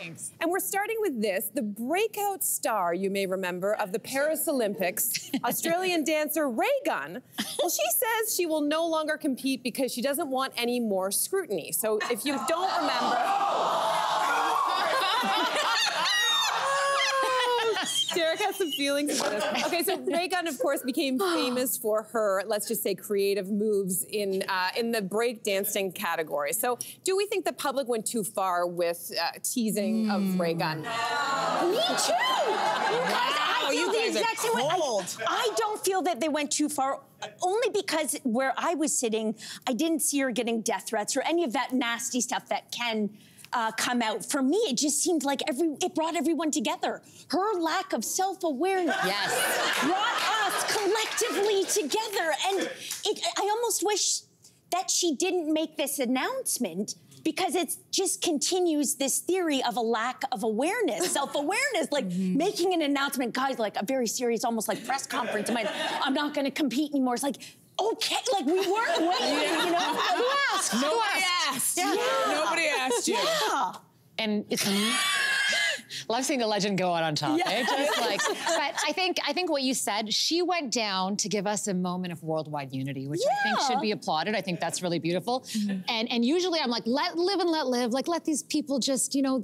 Thanks. And we're starting with this. The breakout star, you may remember, of the Paris Olympics, Australian dancer Raygun. Well, she says she will no longer compete because she doesn't want any more scrutiny. So if you don't remember... Derek has some feelings about this. Okay, so Raygun, of course, became famous for her, let's just say, creative moves in the breakdancing category. So, do we think the public went too far with teasing of Raygun? Me too. I feel the exact same way. I don't feel that they went too far, only because where I was sitting, I didn't see her getting death threats or any of that nasty stuff that can come out. For me, it just seemed like it brought everyone together. Her lack of self-awareness brought us collectively together. And I almost wish that she didn't make this announcement, because it just continues this theory of a lack of awareness, self-awareness, like making an announcement, guys, like a very serious, almost like press conference. I'm not going to compete anymore. It's like, okay, like we weren't waiting, you know? Who asked? Nobody asked. Yeah. Nobody asked you. Yeah. And it's love seeing the legend go out on top. Yeah. Just like, but I think what you said, she went down to give us a moment of worldwide unity, which I think should be applauded. I think that's really beautiful. And usually I'm like, let live and let live. Like, let these people just, you know,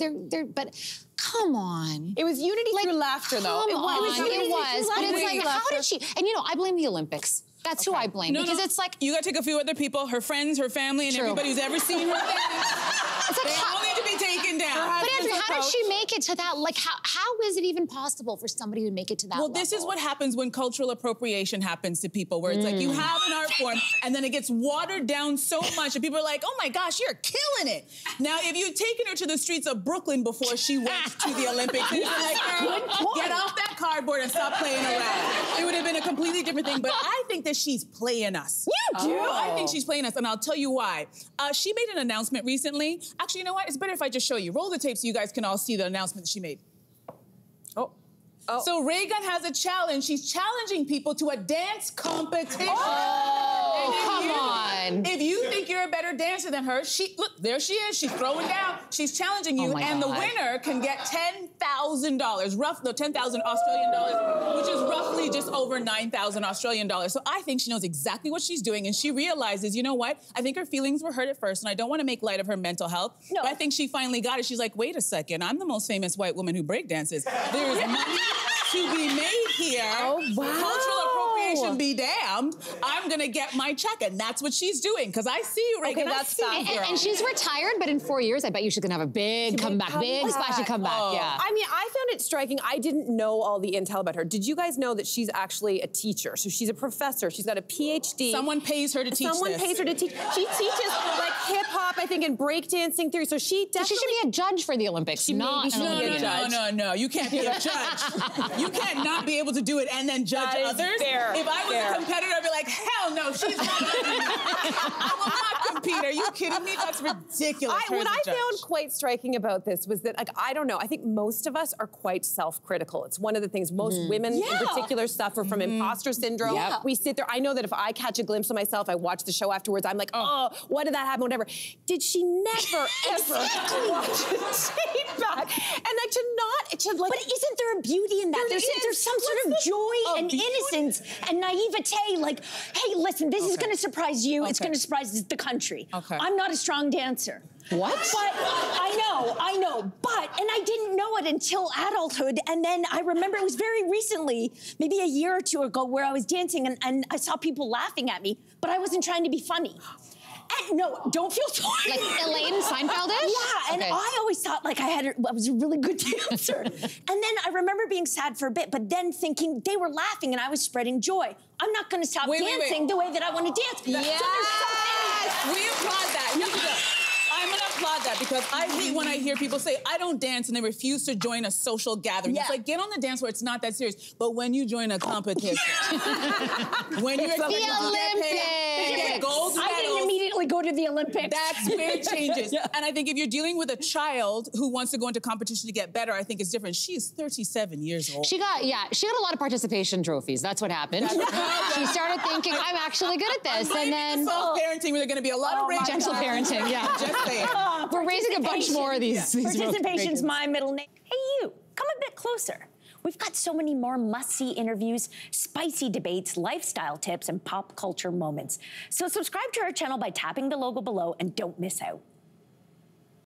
but come on. It was unity through laughter, though. It was. But it's like, how did she? And you know, I blame the Olympics. That's who I blame, because it's like... You gotta take a few other people, her friends, her family, and everybody who's ever seen her. It's like, they all need to be taken down. But Andrea, how did she make it to that? Like, how is it even possible for somebody to make it to that level? Well, this is what happens when cultural appropriation happens to people, where it's like you have an art form, and then it gets watered down so much, and people are like, oh my gosh, you're killing it. Now, if you'd taken her to the streets of Brooklyn before she went to the Olympics, you'd be like, girl, get off that cardboard and stop playing around. It would have been a completely different thing, but I think that she's playing us. You do? I think she's playing us, and I'll tell you why. She made an announcement recently. Actually, you know what? It's better if I just show you. Roll the tape so you guys can all see the announcement that she made. So Raygun has a challenge. She's challenging people to a dance competition. Come on. If you think you're a better dancer than her, look, there she is. She's throwing down. She's challenging you, and the winner can get $10,000, $10,000 Australian dollars, which is roughly just over 9,000 Australian dollars. So I think she knows exactly what she's doing, and she realizes, you know what? I think her feelings were hurt at first, and I don't want to make light of her mental health. No. But I think she finally got it. She's like, wait a second, I'm the most famous white woman who breakdances. There's money to be made here. Oh, wow. Cultural appropriation be damned. I'm gonna get my check, and that's what she's doing. Because I see you, Raygun. Okay, that's fast, girl. And she's retired, but in 4 years, I bet you she's gonna have a big comeback, big splashy comeback. Yeah. I mean, I found it striking. I didn't know all the intel about her. Did you guys know that she's actually a teacher? So she's a professor. She's got a PhD. Someone pays her to teach Someone pays her to teach. She teaches like hip hop, I think, and breakdancing theory. So she definitely. She should be a judge for the Olympics, not an Olympic judge. No. You can't be a judge. You can't not be able to do it and then judge others. Fair. If I was a competitor, I'd be like, hell no, she's not. I will not compete. Are you kidding me? That's ridiculous. What I found quite striking about this was that, like, I don't know, I think most of us are quite self-critical. It's one of the things most women in particular suffer from imposter syndrome. We sit there, I know that if I catch a glimpse of myself, I watch the show afterwards, I'm like, oh, what did that happen, whatever. Did she never, ever watch a tape back? And like, like... But isn't there a beauty in that? There's some sort of joy and innocence and naivete, like, hey, listen, this is gonna surprise you, it's gonna surprise the country. I'm not a strong dancer. What? But I know, and I didn't know it until adulthood, and then I remember it was very recently, maybe a year or two ago, where I was dancing and I saw people laughing at me, but I wasn't trying to be funny. And no, don't feel sorry. Like Elaine Seinfeld-ish? Yeah, and I always thought like I was a really good dancer. And then I remember being sad for a bit, but then thinking they were laughing and I was spreading joy. I'm not gonna stop dancing the way that I wanna dance. Yes! So we applaud that. I'm gonna applaud that, because I hate when I hear people say, I don't dance, and they refuse to join a social gathering. It's like, get on the dance floor, it's not that serious. But when you join a competition, when you're the Olympics, get gold medals, I didn't immediately go to the Olympics. That's where it changes. And I think if you're dealing with a child who wants to go into competition to get better, I think it's different. She is 37 years old. She got a lot of participation trophies. That's what happened. She started thinking, I'm actually good at this. And then self-parenting, where there's going to be a lot of gentle parenting, just saying. We're raising a bunch more of these. Participation's my middle name. Hey, you, come a bit closer. We've got so many more must-see interviews, spicy debates, lifestyle tips, and pop culture moments. So subscribe to our channel by tapping the logo below and don't miss out.